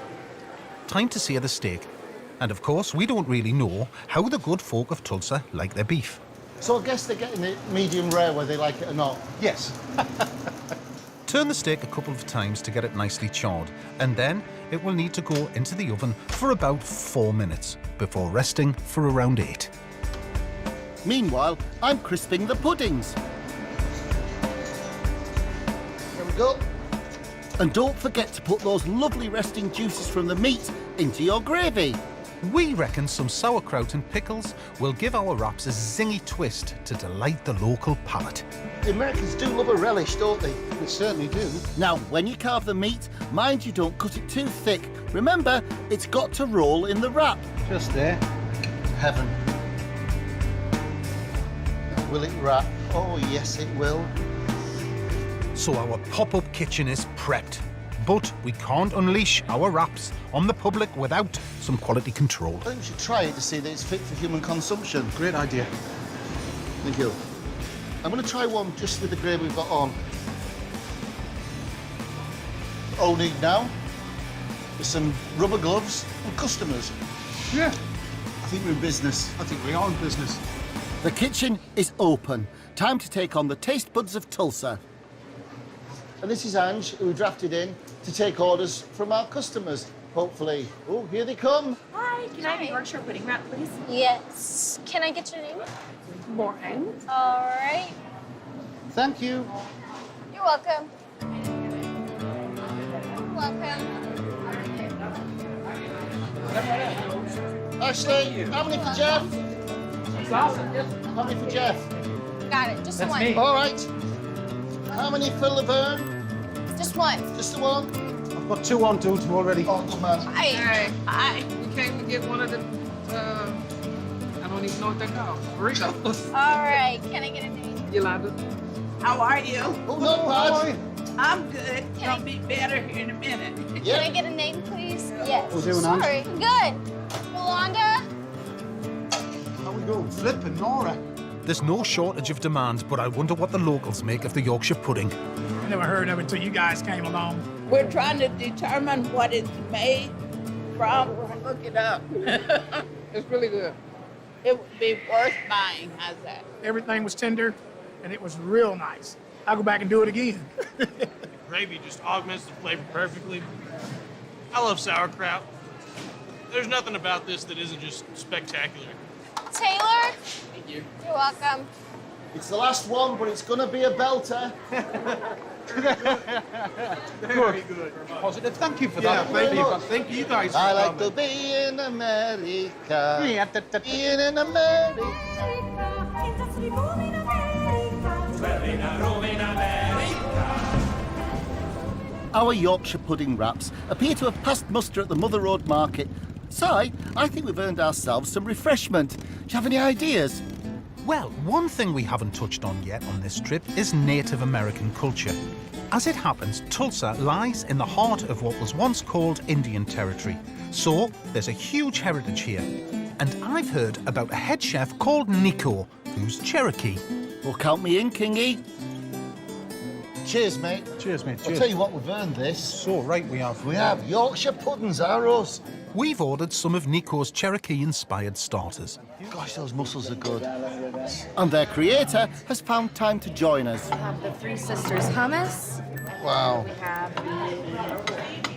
Time to sear the steak. And of course, we don't really know how the good folk of Tulsa like their beef. So I guess they're getting it medium rare whether they like it or not. Yes. Turn the steak a couple of times to get it nicely charred, and then it will need to go into the oven for about 4 minutes before resting for around 8. Meanwhile, I'm crisping the puddings. There we go. And don't forget to put those lovely resting juices from the meat into your gravy. We reckon some sauerkraut and pickles will give our wraps a zingy twist to delight the local palate. The Americans do love a relish, don't they? They certainly do. Now, when you carve the meat, mind you don't cut it too thick. Remember, it's got to roll in the wrap. Just there. Heaven. Now, will it wrap? Oh, yes, it will. So our pop-up kitchen is prepped. But we can't unleash our wraps on the public without some quality control. I think we should try it to see that it's fit for human consumption. Great idea. Thank you. I'm going to try one just with the gravy we've got on. All we need now is some rubber gloves and customers. Yeah. I think we're in business. I think we are in business. The kitchen is open. Time to take on the taste buds of Tulsa. And this is Ange, who we drafted in to take orders from our customers, hopefully. Oh, here they come. Hi, can I have a Yorkshire pudding wrap, please? Yes. Can I get your name? Lauren. All right. Thank you. You're welcome. Welcome. Ashley, how many for Jeff? How many for Jeff? Got it. Just one. All right. How many for Laverne? Just one. Just the one? I've got 2 on duty already. Oh, good man. Hi. Hi. We came to get one of the, I don't even know what they're called, burritos. All right. Can I get a name? Yolanda. How are you? Oh, not bad. I'm good. I'll be better here in a minute. Can I get a name, please? Yes. We'll do an Sorry. Good. Yolanda? How we going? Flipping, Nora. There's no shortage of demand, but I wonder what the locals make of the Yorkshire pudding. I never heard of it until you guys came along. We're trying to determine what it's made from. Look it up. It's really good. It would be worth buying. How's that? Everything was tender, and it was real nice. I'll go back and do it again. Gravy just augments the flavor perfectly. I love sauerkraut. There's nothing about this that isn't just spectacular. Taylor? Thank you. You're welcome. It's the last one, but it's going to be a belter. Very good. Positive. Thank you for Yeah, that. thank you. Thank you guys for I like coming. to be in America. Yeah, Being in America. Our Yorkshire pudding wraps appear to have passed muster at the Mother Road Market. So, I think we've earned ourselves some refreshment. Do you have any ideas? Well, one thing we haven't touched on yet on this trip is Native American culture. As it happens, Tulsa lies in the heart of what was once called Indian Territory. So, there's a huge heritage here. And I've heard about a head chef called Nico, who's Cherokee. Well, count me in, Kingy. Cheers, mate. Cheers, mate. I'll Cheers. tell you what, we've earned this. So right we have. We have Yorkshire puddings, are us. We've ordered some of Nico's Cherokee-inspired starters. Gosh, those mussels are good. And their creator has found time to join us. I have the Three Sisters hummus. Wow. We have the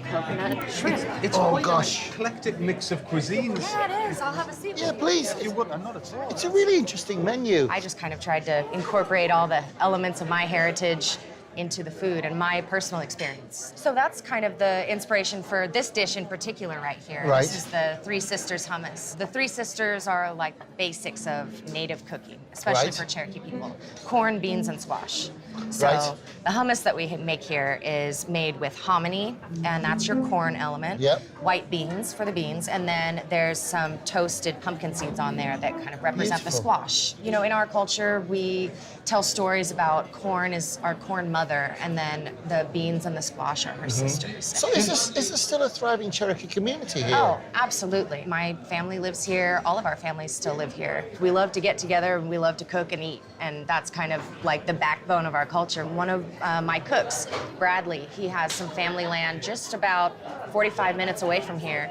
coconut shrimp. It's Oh, quite gosh. an eclectic mix of cuisines. Yeah, it is. I'll have a seat. Yeah, please. You wouldn't, not at all. It's a really interesting menu. I just kind of tried to incorporate all the elements of my heritage into the food and my personal experience. So that's kind of the inspiration for this dish in particular right here. Right. This is the Three Sisters hummus. The Three Sisters are like basics of native cooking, especially Right. for Cherokee people. Corn, beans, and squash. So Right. the hummus that we make here is made with hominy, and that's your corn element. Yep. White beans for the beans, and then there's some toasted pumpkin seeds on there that kind of represent the Beautiful. squash. You know, in our culture, we tell stories about corn is our corn mother, and then the beans and the squash are her sisters. So is there still a thriving Cherokee community here? Oh, absolutely. My family lives here. All of our families still live here. We love to get together and we love to cook and eat. And that's kind of like the backbone of our culture. One of my cooks, Bradley, he has some family land just about 45 minutes away from here.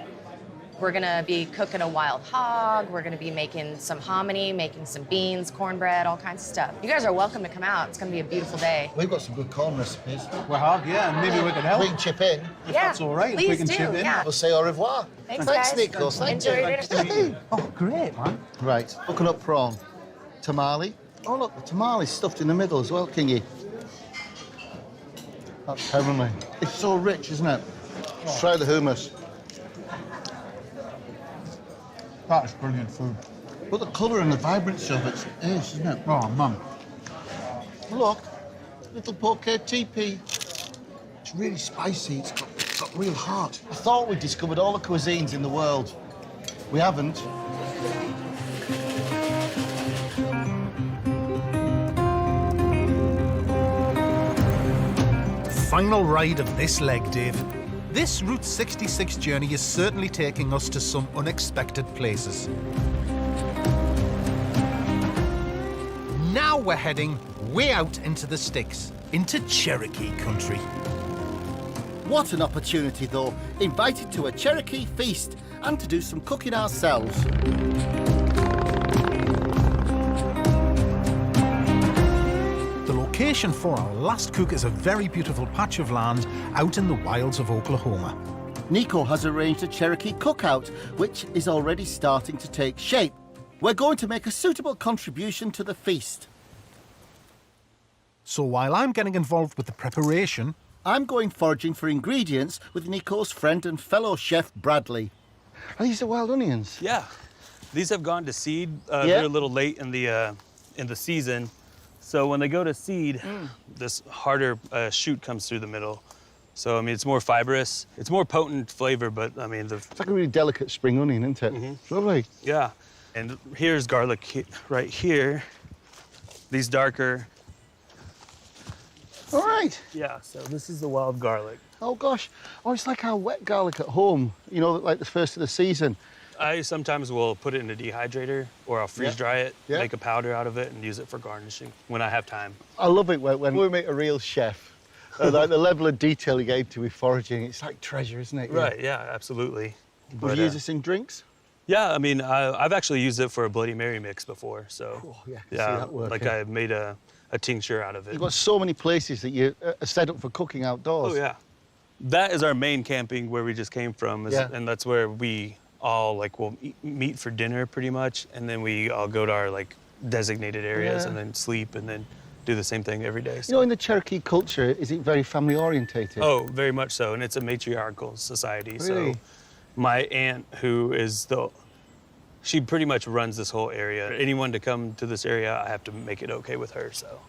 We're gonna be cooking a wild hog. We're gonna be making some hominy, making some beans, cornbread, all kinds of stuff. You guys are welcome to come out. It's gonna be a beautiful day. We've got some good corn recipes. We have, yeah, and maybe we can help. We can chip in. If Yeah, that's all right, if please we can do, chip in. yeah. We'll say au revoir. Thanks, Thanks guys. Nico. Thank Enjoy you. your dinner. Oh, great, man. Right, coconut prawn. Tamale. Oh, look, the tamale's stuffed in the middle as well, Kingy. That's heavenly. It's so rich, isn't it? Let's try the hummus. That's brilliant food. But the colour and the vibrancy of it's ace, isn't it? Oh, Mum. Look, little poke teepee. It's really spicy. It's got real heart. I thought we'd discovered all the cuisines in the world. We haven't. Final ride of this leg, Dave. This Route 66 journey is certainly taking us to some unexpected places. Now we're heading way out into the sticks, into Cherokee country. What an opportunity, though. Invited to a Cherokee feast and to do some cooking ourselves. The location for our last cook is a very beautiful patch of land out in the wilds of Oklahoma. Nico has arranged a Cherokee cookout, which is already starting to take shape. We're going to make a suitable contribution to the feast. So while I'm getting involved with the preparation, I'm going foraging for ingredients with Nico's friend and fellow chef, Bradley. Are these the wild onions? Yeah. These have gone to seed. They're a little late in the season. So when they go to seed, this harder shoot comes through the middle. So, I mean, it's more fibrous. It's more potent flavor, but, I mean, It's like a really delicate spring onion, isn't it? It's lovely. Yeah. And here's garlic right here. These darker. All right. Yeah, so this is the wild garlic. Oh, gosh. Oh, it's like our wet garlic at home, you know, like the first of the season. I sometimes will put it in a dehydrator, or I'll freeze dry it, make a powder out of it, and use it for garnishing when I have time. I love it when we meet a real chef. Like the level of detail he gave to with foraging, it's like treasure, isn't it? Right, yeah, absolutely. Would you use this in drinks? Yeah, I mean, I've actually used it for a Bloody Mary mix before, so. Oh, yeah, yeah, see that working. like I made a tincture out of it. You've got so many places that you are set up for cooking outdoors. Oh, yeah. That is our main camping where we just came from, and that's where we all, like, will meet for dinner pretty much, and then we all go to our, like, designated areas and then sleep and then do the same thing every day. So. You know, in the Cherokee culture, is it very family orientated? Oh, very much so, and it's a matriarchal society. Really? So my aunt, who is she pretty much runs this whole area. Anyone to come to this area, I have to make it okay with her, so.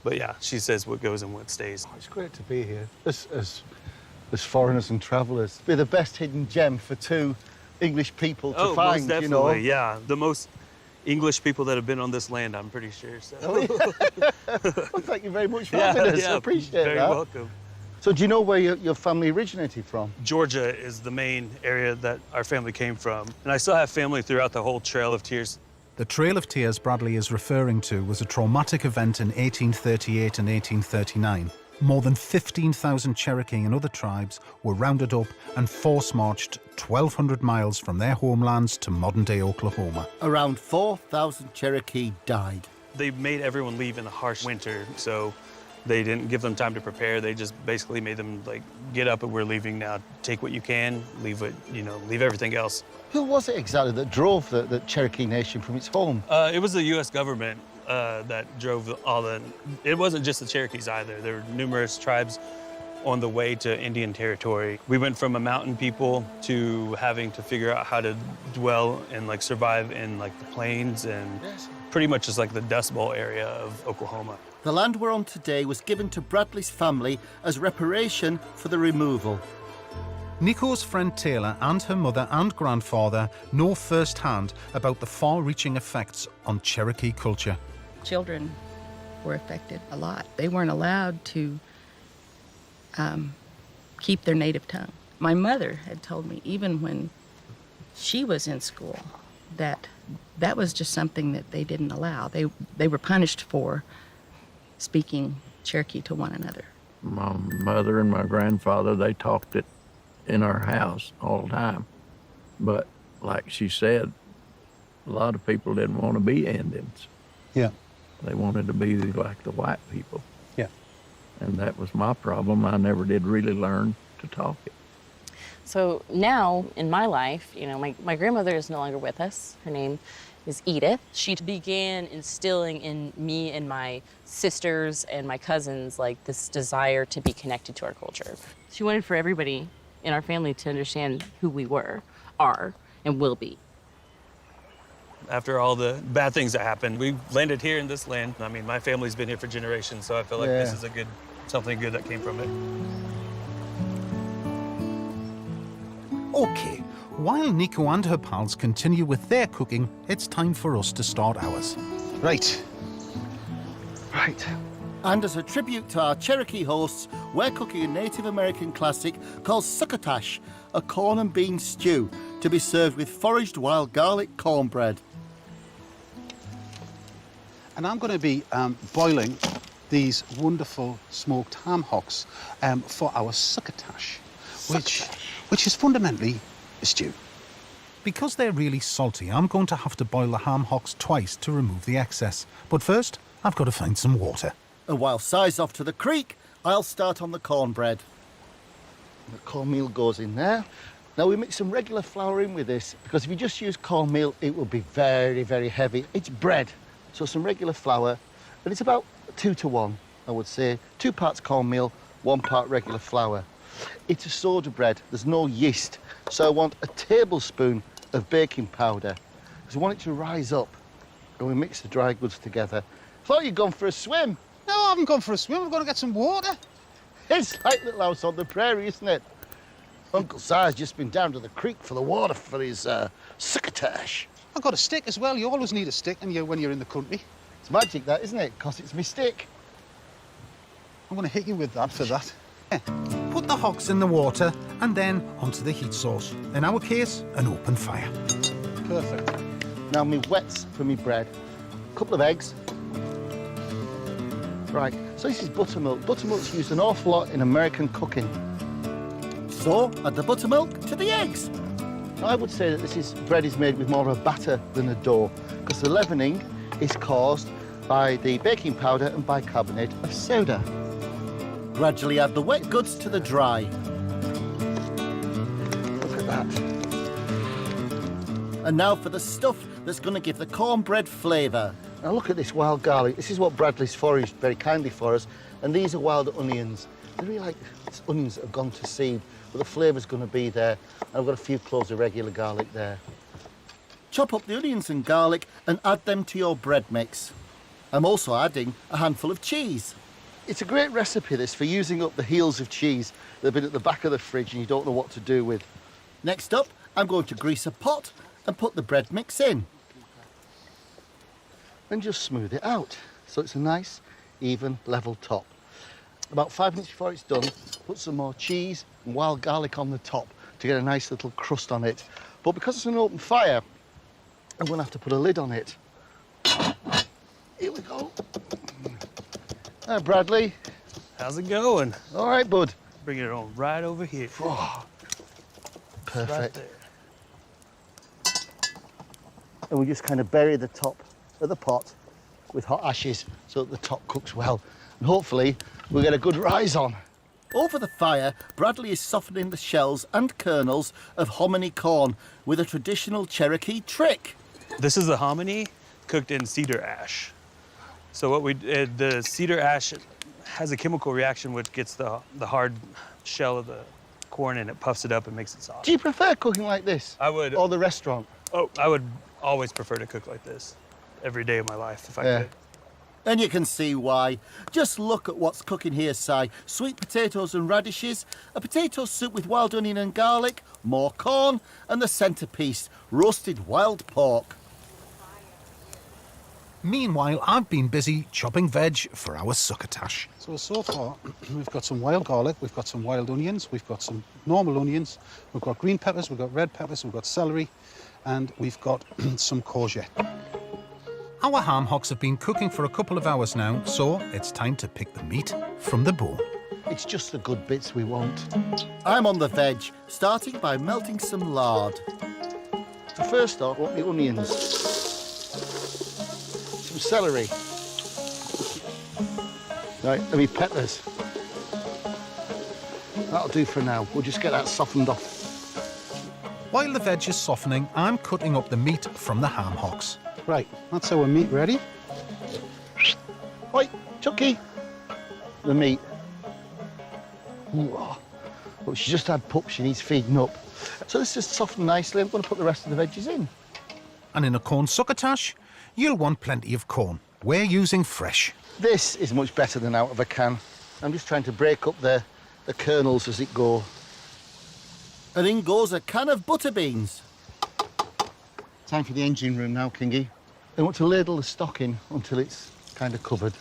But yeah, she says what goes and what stays. Oh, it's great to be here. As foreigners and travellers, be the best hidden gem for two English people to find, most definitely, you know? Yeah. The most English people that have been on this land, I'm pretty sure. So. Oh, yeah. Well, thank you very much for having us. I appreciate that. Very welcome. So do you know where your family originated from? Georgia is the main area that our family came from. And I still have family throughout the whole Trail of Tears. the Trail of Tears Bradley is referring to was a traumatic event in 1838 and 1839. More than 15,000 Cherokee and other tribes were rounded up and force-marched 1,200 miles from their homelands to modern-day Oklahoma. Around 4,000 Cherokee died. They made everyone leave in the harsh winter, so they didn't give them time to prepare. They just basically made them, like, get up and we're leaving now. Take what you can, leave what, leave everything else. Who was it exactly that drove the Cherokee Nation from its home? It was the U.S. government that drove all the... It wasn't just the Cherokees either. There were numerous tribes on the way to Indian territory. We went from a mountain people to having to figure out how to dwell and, like, survive in, like, the plains and pretty much just like the Dust Bowl area of Oklahoma. The land we're on today was given to Bradley's family as reparation for the removal. Nico's friend Taylor and her mother and grandfather know firsthand about the far-reaching effects on Cherokee culture. Children were affected a lot. They weren't allowed to keep their native tongue. My mother had told me, even when she was in school, that was just something that they didn't allow. They were punished for speaking Cherokee to one another. My mother and my grandfather, they talked it in our house all the time. But like she said, a lot of people didn't want to be Indians. Yeah. They wanted to be like the white people. Yeah. And that was my problem. I never did really learn to talk it. So now in my life, my grandmother is no longer with us. Her name is Edith. She began instilling in me and my sisters and my cousins like this desire to be connected to our culture. She wanted for everybody in our family to understand who we are, and will be. after all the bad things that happened. We landed here in this land. I mean, my family's been here for generations, so I feel like this is something good that came from it. OK, while Nico and her pals continue with their cooking, it's time for us to start ours. Right. And as a tribute to our Cherokee hosts, we're cooking a Native American classic called succotash, a corn and bean stew, to be served with foraged wild garlic cornbread. And I'm going to be boiling these wonderful smoked ham hocks for our succotash, which is fundamentally a stew. Because they're really salty, I'm going to have to boil the ham hocks twice to remove the excess. But first, I've got to find some water. And while Si's off to the creek, I'll start on the cornbread. The cornmeal goes in there. Now we mix some regular flour in with this, because if you just use cornmeal, it will be very, very heavy. It's bread, so some regular flour, and it's about 2 to 1, I would say. 2 parts cornmeal, 1 part regular flour. It's a soda bread, there's no yeast, so I want a tablespoon of baking powder, because I want it to rise up, and we mix the dry goods together. Thought you'd gone for a swim. No, I haven't gone for a swim. I've got to get some water. It's like Little House on the Prairie, isn't it? Uncle Si's just been down to the creek for the water for his succotash. I've got a stick as well. You always need a stick when you're in the country. It's magic, that, isn't it? Because it's my stick. I'm going to hit you with that for that. Put the hocks in the water and then onto the heat source. In our case, an open fire. Perfect. Now me wets for me bread. A couple of eggs. Right, so this is buttermilk. Buttermilk's used an awful lot in American cooking. So, add the buttermilk to the eggs. Now, I would say that bread is made with more of a batter than a dough, because the leavening is caused by the baking powder and bicarbonate of soda. Gradually add the wet goods to the dry. Look at that. And now for the stuff that's going to give the cornbread flavour. Now look at this wild garlic. This is what Bradley's foraged very kindly for us. And these are wild onions. They're really like onions that have gone to seed, but the flavour's going to be there. And I've got a few cloves of regular garlic there. Chop up the onions and garlic and add them to your bread mix. I'm also adding a handful of cheese. It's a great recipe, this, for using up the heels of cheese that have been at the back of the fridge and you don't know what to do with. Next up, I'm going to grease a pot and put the bread mix in. Then just smooth it out so it's a nice, even, level top. About 5 minutes before it's done, put some more cheese and wild garlic on the top to get a nice little crust on it. But because it's an open fire, I'm going to have to put a lid on it. Here we go. Hi, Bradley. How's it going? All right, bud. Bring it on right over here. Oh, perfect. Right there. And we just kind of bury the top of the pot with hot ashes so that the top cooks well. And hopefully we'll get a good rise on. Over the fire, Bradley is softening the shells and kernels of hominy corn with a traditional Cherokee trick. This is the hominy cooked in cedar ash. So what we did, the cedar ash has a chemical reaction which gets the hard shell of the corn and it puffs it up and makes it soft. Do you prefer cooking like this? I would. Or the restaurant? Oh, I would always prefer to cook like this every day of my life if I could. And you can see why. Just look at what's cooking here, Si. Sweet potatoes and radishes, a potato soup with wild onion and garlic, more corn, and the centrepiece, roasted wild pork. Meanwhile, I've been busy chopping veg for our succotash. So far, we've got some wild garlic, we've got some wild onions, we've got some normal onions, we've got green peppers, we've got red peppers, we've got celery, and we've got some courgette. Our ham hocks have been cooking for a couple of hours now, so it's time to pick the meat from the bone. It's just the good bits we want. I'm on the veg, starting by melting some lard. So first off, I want the onions. Some celery. Right, and my peppers. That'll do for now. We'll just get that softened off. While the veg is softening, I'm cutting up the meat from the ham hocks. Right, that's our meat ready. Oi, Chucky. The meat. Ooh, oh. But she just had pup, she needs feeding up. So this is softened nicely. I'm going to put the rest of the veggies in. And in a corn succotash, you'll want plenty of corn. We're using fresh. This is much better than out of a can. I'm just trying to break up the kernels as it go. And in goes a can of butter beans. Time for the engine room now, Kingy. I want to ladle the stock in until it's kind of covered.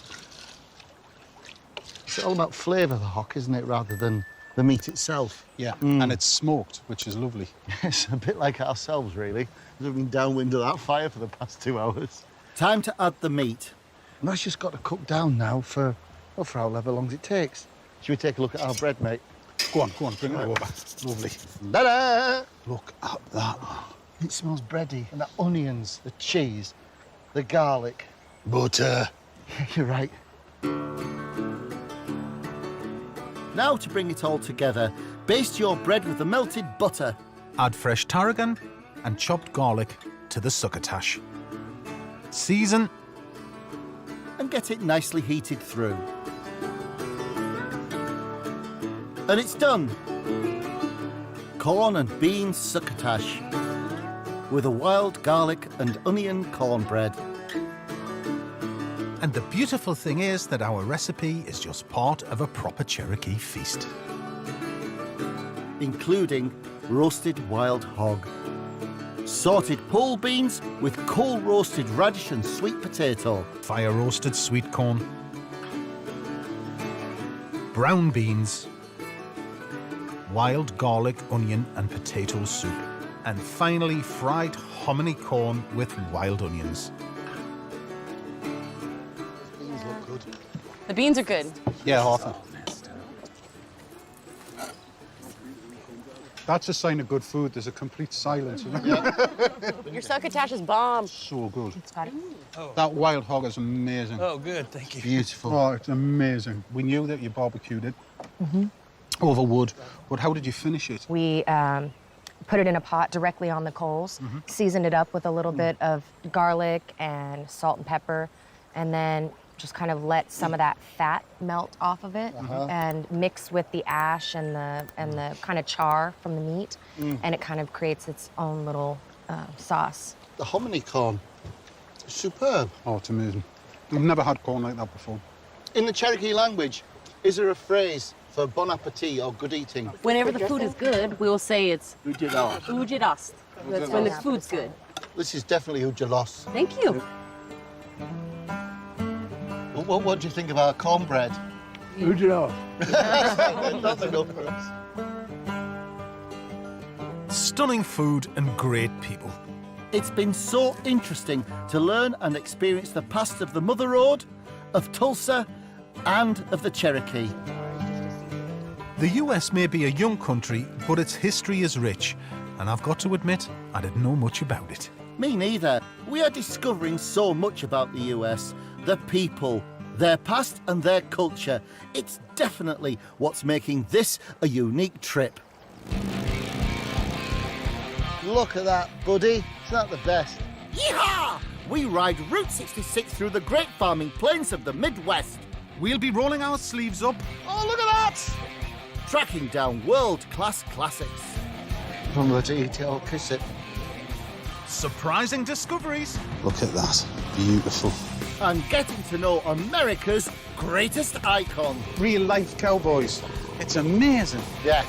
It's all about flavour, the hock, isn't it, rather than the meat itself? Yeah, and it's smoked, which is lovely. It's a bit like ourselves, really. We've been downwind of that fire for the past 2 hours. Time to add the meat. And that's just got to cook down now for however long it takes. Should we take a look at our bread, mate? Go on, bring it over. Lovely. Ta-da! Look at that. It smells bready. And the onions, the cheese, the garlic. Butter. You're right. Now to bring it all together, baste your bread with the melted butter. Add fresh tarragon and chopped garlic to the succotash. Season. And get it nicely heated through. And it's done. Corn and beans succotash with a wild garlic and onion cornbread. And the beautiful thing is that our recipe is just part of a proper Cherokee feast. Including roasted wild hog, sorted pole beans with coal-roasted radish and sweet potato, fire-roasted sweet corn, brown beans, wild garlic, onion and potato soup, and finally fried hominy corn with wild onions. These look good. The beans are good. Yeah, Arthur. That's a sign of good food. There's a complete silence. You know? Your succotash is bomb. So good. It's got it. Oh. That wild hog is amazing. Oh, good, thank you. Beautiful. Oh, it's amazing. We knew that you barbecued it over wood, but how did you finish it? We put it in a pot directly on the coals, seasoned it up with a little bit of garlic and salt and pepper, and then just kind of let some of that fat melt off of it and mix with the ash and the kind of char from the meat, and it kind of creates its own little sauce. The hominy corn, superb. Oh, it's amazing. We've never had corn like that before. In the Cherokee language, is there a phrase for bon appetit or good eating? Whenever the food is good, we will say it's Ujilos. ujidos. That's when the food's good. This is definitely ujilos. Thank you. What do you think of our cornbread? Ujilos. That's enough for us. Stunning food and great people. It's been so interesting to learn and experience the past of the Mother Road, of Tulsa, and of the Cherokee. The US may be a young country, but its history is rich, and I've got to admit, I didn't know much about it. Me neither. We are discovering so much about the US, the people, their past and their culture. It's definitely what's making this a unique trip. Look at that, buddy. Isn't that the best? Yeehaw! We ride Route 66 through the great farming plains of the Midwest. We'll be rolling our sleeves up. Oh, look at that! Tracking down world-class classics. Don't let it eat it or kiss it. Surprising discoveries. Look at that. Beautiful. And getting to know America's greatest icon. Real-life cowboys. It's amazing. Yeah.